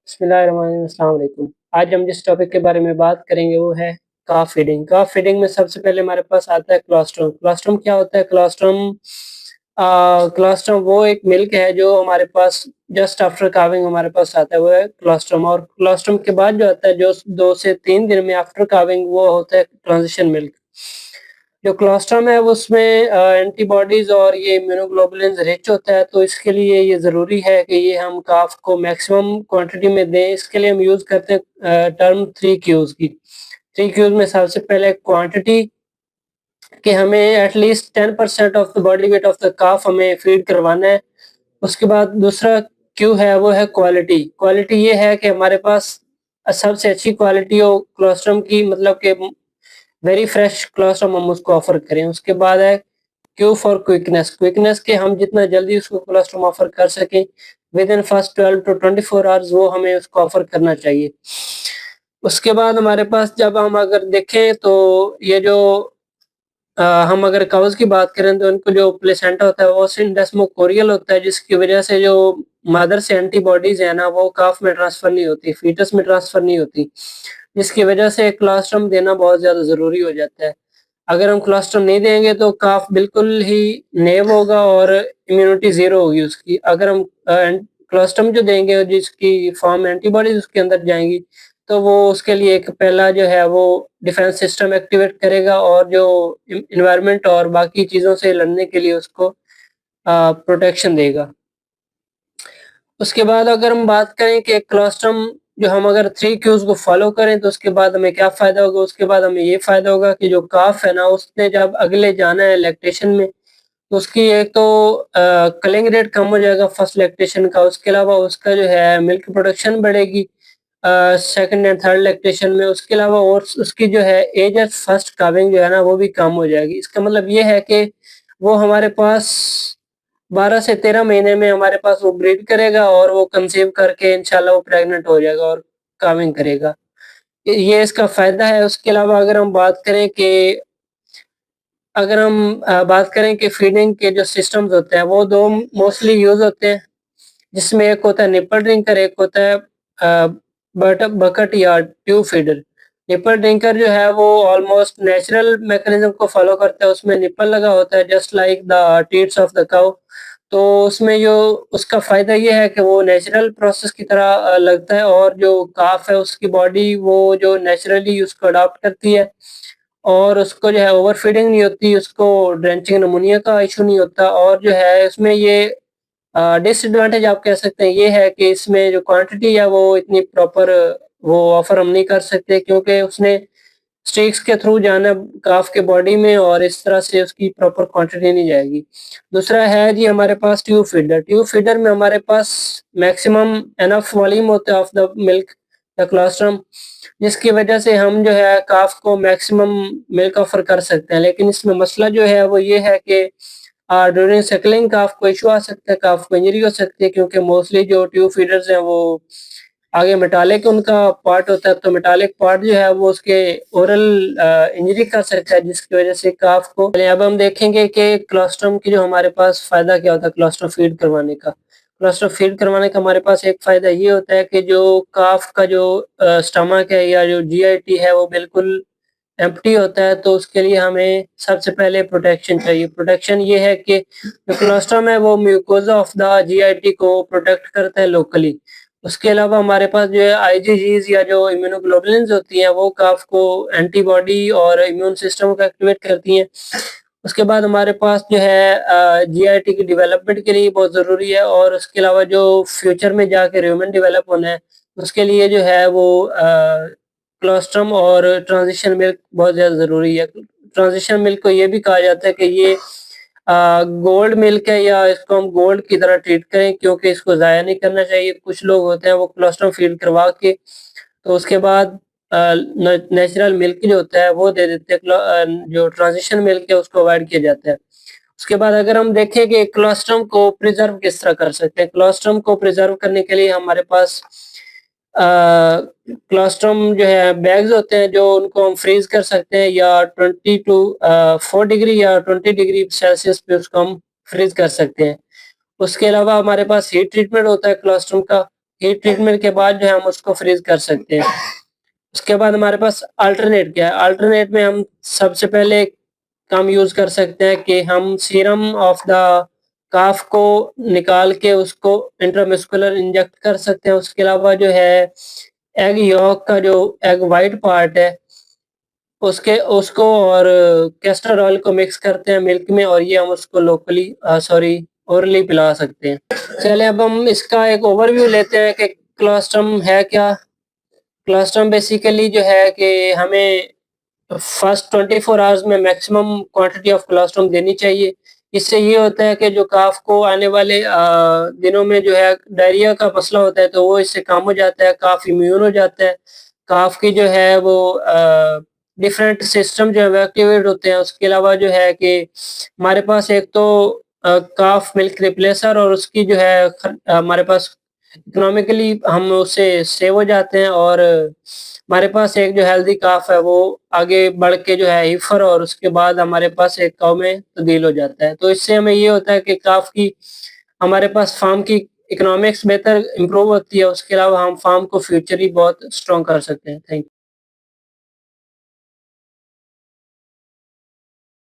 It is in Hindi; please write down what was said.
अस्सलाम वालेकुम। आज हम जिस टॉपिक के बारे में बात करेंगे वो है काफ फीडिंग। काफ फीडिंग में सबसे पहले हमारे पास आता है कोलोस्ट्रम। कोलोस्ट्रम क्या होता है? कोलोस्ट्रम वो एक मिल्क है जो हमारे पास जस्ट आफ्टर काविंग हमारे पास आता है, वो है कोलोस्ट्रम। और कोलोस्ट्रम के बाद जो आता है जो 2 से 3 दिन में आफ्टर काविंग वो होता है ट्रांजिशन मिल्क। जो कोलोस्ट्रम है वो उसमें एंटीबॉडीज़ और ये इम्यूनोग्लोबुलिन्स रिच होता है, तो इसके लिए ये ज़रूरी है कि ये हम काफ को मैक्सिमम क्वांटिटी में दें। इसके लिए हम यूज़ करते हैं टर्म 3 क्यूज़ की। 3 क्यूज़ में सबसे पहले क्वांटिटी कि हमें at least 10% of the body weight of the काफ हमें फीड करवाना है। उसके बाद दूसरा क्यू है वो है क्वालिटी। क्वालिटी ये है कि हमारे पास सबसे अच्छी क्वालिटी हो कोलोस्ट्रम की, मतलब कि वेरी फ्रेश कोलोस्ट्रम हम उसको ऑफ़र करें। उसके बाद है क्यू फॉर क्विकनेस। क्विकनेस के हम जितना जल्दी उसको कोलोस्ट्रम ऑफ़र कर सकें within first 12 to 24 hours वो हमें उसको ऑफ़र करना चाहिए। उसके बाद हमारे पास जब हम अगर देखें तो ये जो हम अगर काउज़ की बात करें तो उनको जो प्लेसेंटा होता है वो सिंडेस्मोकोरियल होता है, जिसकी वजह से जो मदर से एंटीबॉडीज़ है ना वो काफ में ट्रांसफ़र नहीं होती, फीटस में ट्रांसफ़र नहीं होती, जिसकी वजह से कोलोस्ट्रम देना बहुत ज़्यादा ज़रूरी हो जाता है। अगर हम कोलोस्ट्रम नहीं देंगे तो काफ बिल्कुल ही नेव होगा और इम्यूनिटी ज़ीरो होगी उसकी। अगर हम कोलोस्ट्रम जो देंगे और जिसकी फॉर्म एंटीबॉडीज़ उसके अंदर जाएँगी, तो वो उसके लिए एक पहला जो है वो डिफेंस सिस्टम एक्टिवेट करेगा और जो एनवायरनमेंट और बाकी चीज़ों से लड़ने के लिए उसको प्रोटेक्शन देगा। उसके बाद अगर हम बात करें कि कोलोस्ट्रम जो हम अगर 3 क्यूज़ को फ़ॉलो करें तो उसके बाद हमें क्या फ़ायदा होगा? उसके बाद हमें ये फ़ायदा होगा कि जो काफ है ना उसने जब अगले जाना है लैक्टेशन में, तो उसकी एक तो कलिंग रेट कम हो जाएगा फर्स्ट लैक्टेशन का, उसके अलावा उसका जो है मिल्क प्रोडक्शन बढ़ेगी सेकंड एंड थर्ड लैक्टेशन में। उसके अलावा और उसकी जो है एज एट फर्स्ट काविंग जो है ना वो भी कम हो जाएगी। इसका मतलब ये है कि वो हमारे पास 12 से 13 महीने में हमारे पास वो ब्रीड करेगा और वो कंसीव करके इंशाल्लाह वो प्रेग्नेंट हो जाएगा और काविंग करेगा। ये इसका फ़ायदा है। उसके अलावा अगर हम बात करें कि बात करें कि फीडिंग के जो सिस्टम्स होते हैं वो 2 मोस्टली यूज़ होते हैं, जिसमें एक होता है निपल ड्रिंकर, एक होता है अ, बकेट या ट्यूब फीडर। निपल ड्रिंकर जो है वो ऑलमोस्ट नेचुरल मैकेनिज़्म को फ़ॉलो करता है, उसमें निपल लगा होता है just like the teats of the cow. तो उसमें जो उसका फ़ायदा ये है कि वो नेचुरल प्रोसेस की तरह लगता है और जो काफ है उसकी बॉडी वो जो नेचुरली उसको अडॉप्ट करती है और उसको जो है ओवरफीडिंग नहीं होती, उसको ड्रेंचिंग निमोनिया का इश्यू नहीं होता। और जो है इसमें ये डिसएडवांटेज आप कह सकते हैं ये है कि इसमें जो क्वांटिटी है वो इतनी प्रॉपर वो ऑफर हम नहीं कर सकते, क्योंकि उसने स्ट्रीक्स के थ्रू जाना है काफ के बॉडी में और इस तरह से उसकी प्रॉपर क्वांटिटी नहीं जाएगी। दूसरा है जी हमारे पास ट्यूब फीडर। ट्यूब फीडर में हमारे पास मैक्सिमम एनफ वॉल्यूम होता है of the milk the colostrum, जिसकी वजह से हम जो है काफ को मैक्सिमम मिल्क ऑफर कर सकते हैं। लेकिन इसमें मसला जो है वो ये है कि ड्यूरिंग सैकलिंग काफ को इश्यू आ सकता है, काफ को इंजरी हो सकती है, क्योंकि मोस्टली जो ट्यूब फीडर्स हैं वो आगे मेटालिक उनका पार्ट होता है, तो मेटालिक पार्ट जो है वो उसके ओरल इंजरी कर सकता है, जिसकी वजह से काफ को चलिए अब हम देखेंगे कि कोलोस्ट्रम की जो हमारे पास फ़ायदा क्या होता है कोलोस्ट्रम फीड करवाने का। कोलोस्ट्रम फीड करवाने का हमारे पास एक फ़ायदा ये होता है कि जो काफ का जो स्टमक है या जो जीआईटी है वो बिल्कुल एम्प्टी होता है, तो उसके लिए हमें सबसे पहले प्रोटेक्शन चाहिए। प्रोटेक्शन ये है कि जो कोलोस्ट्रम है वो म्यूकोज़ा ऑफ द जीआईटी को प्रोटेक्ट करता है लोकली। उसके अलावा हमारे पास जो है आईजीजीज़ या जो इम्यूनोग्लोबुलिन्स होती हैं वो काफ़ को एंटीबॉडी और इम्यून सिस्टम को एक्टिवेट करती हैं। उसके बाद हमारे पास जो है जीआईटी की डेवलपमेंट के लिए बहुत ज़रूरी है और उसके अलावा जो फ्यूचर में जाके ह्यूमन डेवलप होना है, उसके लिए जो है वो कोलोस्ट्रम और ट्रांजिशन मिल्क बहुत ज़्यादा ज़रूरी है। ट्रांजिशन मिल्क को ये भी कहा जाता है कि ये गोल्ड मिल्क है या इसको हम गोल्ड की तरह ट्रीट करें, क्योंकि इसको ज़ाया नहीं करना चाहिए। कुछ लोग होते हैं वो कोलोस्ट्रम फीड करवा के तो उसके बाद नेचुरल मिल्क जो होता है वो दे देते हैं। जो ट्रांजिशन मिल्क है उसको अवॉइड किया जाता है। उसके बाद अगर हम देखें कि कोलोस्ट्रम को प्रिज़र्व किस तरह कर सकते हैं, कोलोस्ट्रम को प्रिज़र्व करने के लिए हमारे पास कोलोस्ट्रम जो है बैग्स होते हैं जो उनको हम फ्रीज़ कर सकते हैं या 20 टू 4 डिग्री या 20 डिग्री सेल्सियस पे उसको हम फ्रीज़ कर सकते हैं। उसके अलावा हमारे पास हीट ट्रीटमेंट होता है कोलोस्ट्रम का। हीट ट्रीटमेंट के बाद जो है हम उसको फ्रीज कर सकते हैं। उसके बाद हमारे पास अल्टरनेट क्या है? अल्टरनेट में हम सबसे पहले काम यूज़ कर सकते हैं कि हम सीरम ऑफ द काफ को निकाल के उसको इंट्रामस्कुलर इंजेक्ट कर सकते हैं। उसके अलावा जो है एग यॉक का जो एग व्हाइट पार्ट है उसके उसको और कैस्टर ऑयल को मिक्स करते हैं मिल्क में और ये हम उसको लोकली ओरली पिला सकते हैं। चलिए अब हम इसका एक ओवरव्यू लेते हैं कि क्लोस्ट्रम है क्या? क्लोस्ट्रम बेसिकली जो है कि हमें फर्स्ट 24 आवर्स में मैक्सिमम क्वांटिटी ऑफ कोलेस्ट्रॉल देनी चाहिए। इससे ये होता है कि जो काफ को आने वाले दिनों में जो है डायरिया का मसला होता है तो वो इससे कम हो जाता है, काफ इम्यून हो जाता है। काफ की जो है वो डिफरेंट सिस्टम जो है वो एक्टिवेट होते हैं। उसके अलावा जो है कि हमारे पास एक तो काफ मिल्क रिप्लेसर और उसकी जो है हमारे पास इकोनॉमिकली हम उससे सेव हो जाते हैं और हमारे पास एक जो हेल्दी काफ है वो आगे बढ़ के जो है हीफर और उसके बाद हमारे पास एक काऊ में तब्दील हो जाता है। तो इससे हमें ये होता है कि काफ की हमारे पास फार्म की इकोनॉमिक्स बेहतर इम्प्रूव होती है। उसके अलावा हम फार्म को फ्यूचरली बहुत स्ट्रॉन्ग कर सकते हैं। Thank you.